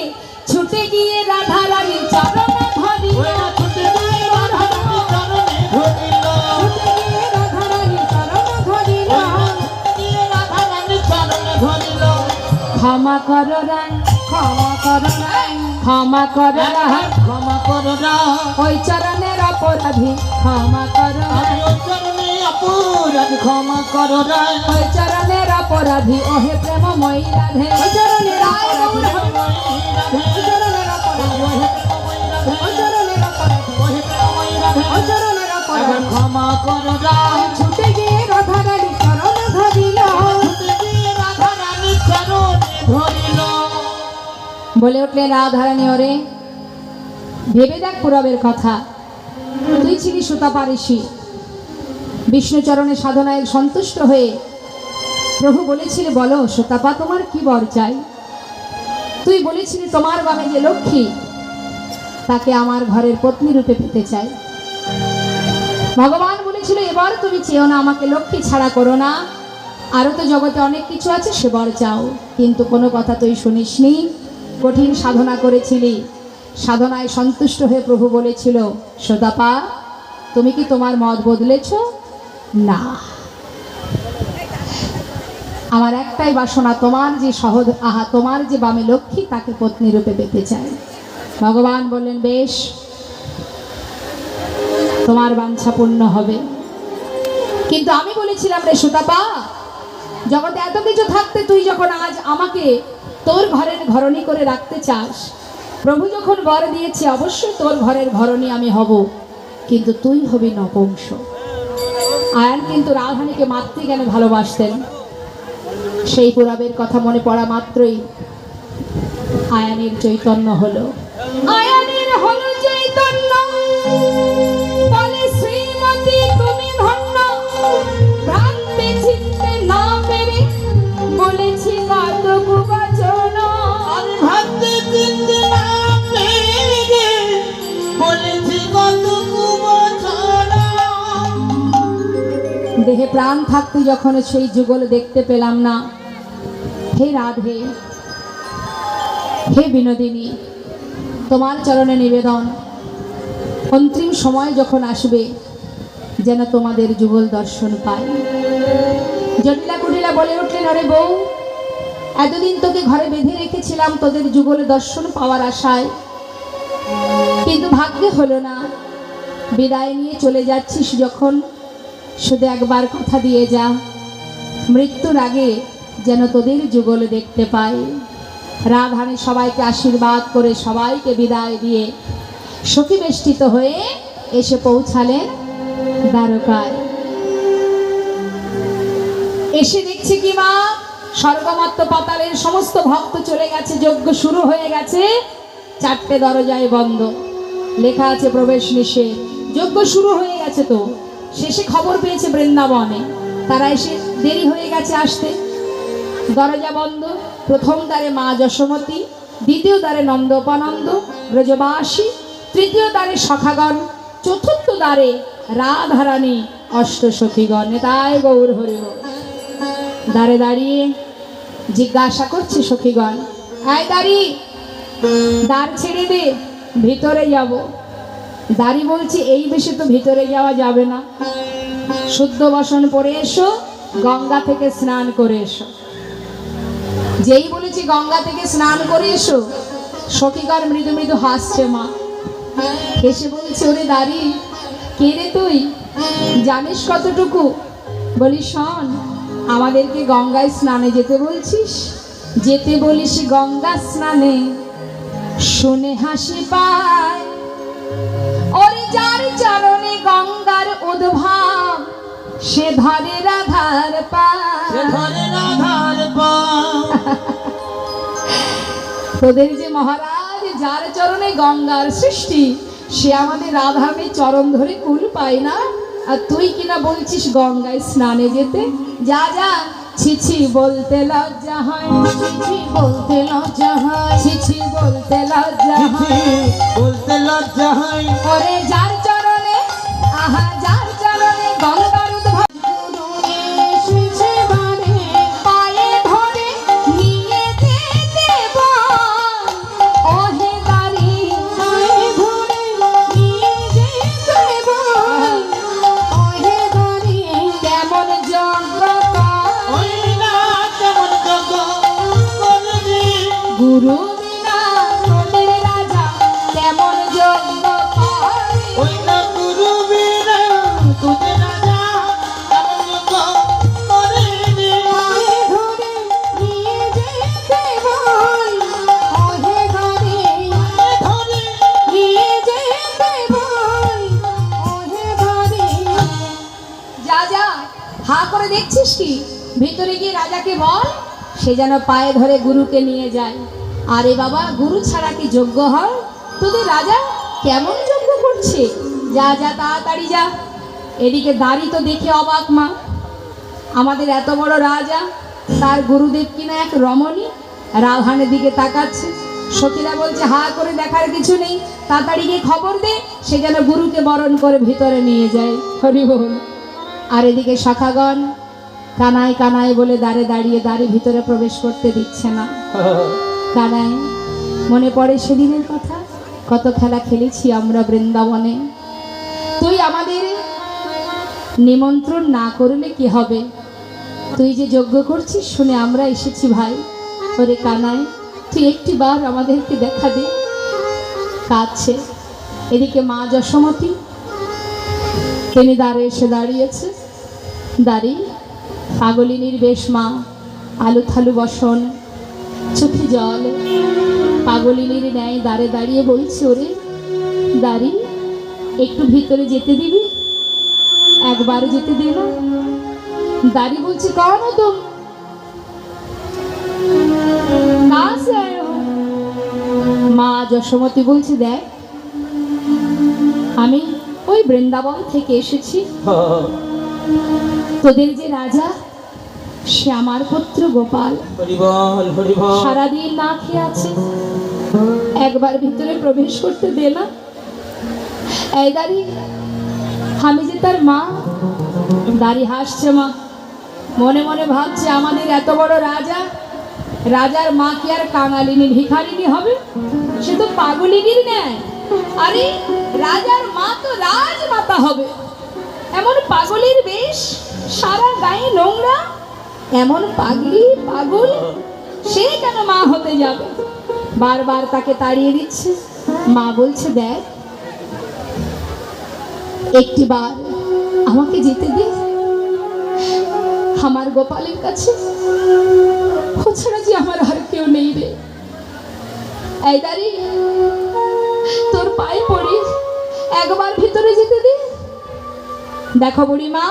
ছুটে গিয়ে রাধারানীর চরণ ধরিল। ওই না ছুটে গিয়ে রাধারানীর চরণে ধরিল। ছুটে গিয়ে রাধারানীর চরণ ধরিল। গিয়ে রাধারানীর চরণে ধরিল। ক্ষমা কর রায়, ক্ষমা কর রায়, ক্ষমা কর রায়, ক্ষমা করো না, ওই চরণের অপরাধী ক্ষমা কর আমি রায়, ওই চরণে অপরাধী ক্ষমা করো না। ওই চরণের অপরাধী ওহে প্রেমময়ী রাধে, ওই চরণের অপরাধী, ওই চরণের অপরাধী, ওই চরণের অপরাধী, ওই চরণের অপরাধী। ক্ষমা করো না, ছুটে গিয়ে রাধারানী চরণ ধরিল। রাধারানীর চরণে ধরিল। বলে উঠলেন রাধারানী, ওরে ভেবে দেখ পুরবের কথা। তুই ছিলি সুতাপা ঋষি, বিষ্ণুচরণে সাধনায় সন্তুষ্ট হয়ে প্রভু বলেছিলে, বলো সুতাপা তোমার কি বর চাই? তুই বলেছিলি তোমার বামে যে লক্ষ্মী, তাকে আমার ঘরের পত্নী রূপে পেতে চাই। ভগবান বলেছিল, এবার তুমি চেয়েও না, আমাকে লক্ষ্মী ছাড়া করো না, আরো তো জগতে অনেক কিছু আছে, সে বর চাও। কিন্তু কোনো কথা তুই শুনিসনি, কঠিন সাধনা করেছিলি। সাধনায় সন্তুষ্ট হয়ে প্রভু বলেছিল, সুতাপা তুমি কি তোমার মত বদলেছ? না, আমার একটাই বাসনা, তোমার যে তোমার যে বামে লক্ষ্মী, তাকে পত্নী রূপে পেতে চাই। ভগবান বললেন, বেশ, তোমার বাঞ্ছা পূর্ণ হবে। কিন্তু আমি বলেছিলাম, রে সুতাপা, জগতে এত কিছু থাকতে তুই যখন আজ আমাকে তোর ঘরের ঘরণী করে রাখতে চাস, প্রভু যখন বর দিয়েছে, অবশ্যই তোর ঘরের ঘরণী আমি হব, কিন্তু তুই হবি নপুংস। আয়ান কিন্তু রাধারানীকে মাতৃজ্ঞানে ভালোবাসতেন। সেই পুরাবের কথা মনে পড়া মাত্রই আয়ানের চৈতন্য হলো। আয়ানের হলো চৈতন্য, বলে শ্রীমতী তুমি ধন্য, ভ্রান্তি চিনতে না পেরে বলেছি কত কুবচন। আমি ভাবতে চিনতে না পেরে বলেছি কত কুবচন। দেহে প্রাণ থাকতে যখন সেই যুগল দেখতে পেলাম না, হে রাধে, হে বিনোদিনী, তোমার চরণে নিবেদন, অন্তিম সময় যখন আসবে যেন তোমাদের যুগল দর্শন পাই। জটিলা কুটিলা বলে উঠলেন, আরে বউ, এতদিন তোকে ঘরে বেঁধে রেখেছিলাম তোদের যুগল দর্শন পাওয়ার আশায়, কিন্তু ভাগ্যে হলো না। বিদায় নিয়ে চলে যাচ্ছিস যখন, শুধু একবার কথা দিয়ে যা, মৃত্যুর আগে যেন তোদের যুগল দেখতে পাই। রাধারানী সবাইকে আশীর্বাদ করে সবাইকে বিদায় দিয়ে সখী বেষ্টিত হয়ে এসে পৌঁছালেন দ্বারকায়। এসে দেখছে কি মা, স্বর্গমত্ত পাতালের সমস্ত ভক্ত চলে গেছে, যজ্ঞ শুরু হয়ে গেছে, 4টে দরজায় বন্ধ, লেখা আছে প্রবেশ নিষেধ। যজ্ঞ শুরু হয়ে গেছে, তো শেষে খবর পেয়েছে বৃন্দাবনে, তারা এসে দেরি হয়ে গেছে আসতে। দরজা বন্ধ, প্রথম দ্বারে মা যশোমতী, দ্বিতীয় দ্বারে নন্দোপানন্দ ব্রজবাসী, তৃতীয় দ্বারে সখাগণ, চতুর্থ দ্বারে রাধারানী অষ্টসখীগণ। নেতাই গৌর হরি বল। দ্বারে দাঁড়িয়ে জিজ্ঞাসা করছে সখীগণ, আয় দাঁড়ি, দ্বার ছেড়ে দে, ভিতরে যাব। দাঁড়ি বলছি, এই বেশি তো ভিতরে যাওয়া যাবে না, শুদ্ধ বসন পরে এসো, গঙ্গা থেকে স্নান করে এসো। যেই বলেছি গঙ্গা থেকে স্নান করে এসো, সখীগণ মৃদু মৃদু হাসছে। মা এসে বলছে, ওরে দাঁড়ি, কে রে তুই, জানিস কতটুকু? বলি, শোন, আমাদেরকে গঙ্গায় স্নানে যেতে বলছিস, যেতে বলিস গঙ্গা স্নানে, শুনে হাসি পায়। ওরে যার চরণে গঙ্গার উদ্ভব, সে ধরে রাধার পায়। তোদের যে মহারাজ, যার চরণে গঙ্গার সৃষ্টি, সে আমাদের রাধারানীর চরণ ধরে কুল পায় না, আর তুই কিনা বলছিস গঙ্গায় স্নানে যেতে। যা যা, ছিছি বলতে লজ্জা হয়, ছিছি বলতে লজ্জা হয়, ছিছি বলতে লজ্জা হয়, বলতে লজ্জা হয়। ওরে যার চরণে, আহা যার চরণে গঙ্গার উদ্ভব, এসেছে বারে, পায়ে ধরে নিয়ে যেতে বল। ওহে দাঁড়ি, পায়ে ধরে নিয়ে যেতে বল। ওহে দাঁড়ি, কেমন যজ্ঞ ওই না কেমন যজ্ঞ করবি, গুরু বিনা তোদের রাজা কেমন যজ্ঞ করে। ওই না গুরু বিনা তোদের রাজা কেমন যজ্ঞ করবি। পায়ে ধরে নিয়ে যেতে বল। ওহে দাঁড়ি, ধরে নিয়ে যেতে বল। ওহে দাঁড়ি, যা যা, হা করে দেখছিস কি? ভিতরে গিয়ে রাজাকে বল, সে যেন পায়ে ধরে গুরুকে নিয়ে যায়। আরে বাবা, গুরু ছাড়া কি যোগ্য হয়? তোদের রাজা কেমন যোগ্য করছে? যা যা তাড়াতাড়ি যা। এদিকে দাড়ি তো দেখে অবাক মা, আমাদের এত বড় রাজা, তার গুরুদেব কিনা এক রমণী রাধানের দিকে তাকাচ্ছে। সখীরা বলছে হা করে দেখার কিছু নেই, তাড়াতাড়ি গিয়ে খবর দে, সে যেন গুরুকে বরণ করে ভিতরে নিয়ে যায়। হরি বল। আর এদিকে শাখাগণ কানাই কানাই বলে দাঁড়ে দাঁড়িয়ে দাঁড়ি ভিতরে প্রবেশ করতে দিচ্ছে না। কানাই, মনে পড়ে সেদিনের কথা? কত খেলা খেলেছি আমরা বৃন্দাবনে। তুই আমাদের নিমন্ত্রণ না করলে কি হবে? তুই যে যজ্ঞ করছিস শুনে আমরা এসেছি ভাই। ওরে কানাই, তুই একটি বার আমাদেরকে দেখা দে। কাঁদছে। এদিকে মা যশোমতী, তিনি দ্বারে এসে দাঁড়িয়েছে। দাঁড়ি পাগলিনীর বেশ মা, আলু থালু বসন, চোখে জল। পাগলিনীর ন্যায় দাঁড়ে দাঁড়িয়ে বলছে, ওরে দাঁড়ি, একটু ভিতরে যেতে দিবি? একবার যেতে দে না। दाढ़ी बोलছি कौन हो तुम, कहाँ से आए हो? মা যশোমতী বলছে দেখ, আমি ওই বৃন্দাবন থেকে এসেছি। তোদের যে রাজা, সে আমার পুত্র গোপাল। সারাদিন না খেয়ে আছে, একবার ভিতরে প্রবেশ করতে দে না। এই দাঁড়ি, আমি যে তার মা। দাঁড়ি হাসছে মা, মনে মনে ভাবছে আমাদের এত বড় রাজা, রাজার মা কি আর কাঙালিনী ভিখারিনী হবে? সে তো পাগলিনীর ন্যায়। আরে রাজার মা তো রাজমাতা হবে। এমন পাগলির বেশ, সারা গায়ে নোংরা, এমন পাগলি পাগল, সে কেন মা হতে যাবে? বারবার তাকে তাড়িয়ে দিচ্ছে। মা বলছে দেখ, একটি বার আমাকে যেতে দে আমার গোপালের কাছে। ও ছাড়া যে আমার আর কেউ নেই রে। এই দাঁড়ি, তোর পায়ে পড়ি, একবার ভিতরে যেতে দে। দেখো বুড়িমা,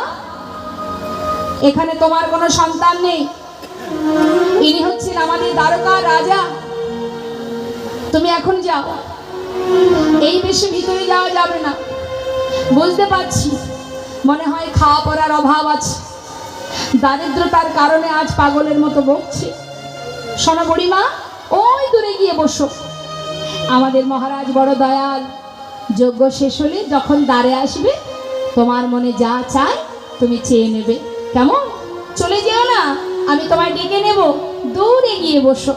এখানে তোমার কোনো সন্তান নেই। ইনি হচ্ছেন আমাদের দ্বারকার রাজা। তুমি এখন যাও, এই বেশে ভিতরে যাওয়া যাবে না। বুঝতে পারছি মনে হয় খাওয়া পড়ার অভাব আছে, দারিদ্রতার কারণে আজ পাগলের মতো বকছে। শোনো বুড়িমা, ওই দূরে গিয়ে বসো। আমাদের মহারাজ বড় দয়াল, যজ্ঞ শেষ হলে যখন দ্বারে আসবে, তোমার মনে যা চায় তুমি চেয়ে নেবে। কেমন? চলে যেও না, আমি তোমায় ডেকে নেব, দূরে গিয়ে বসো।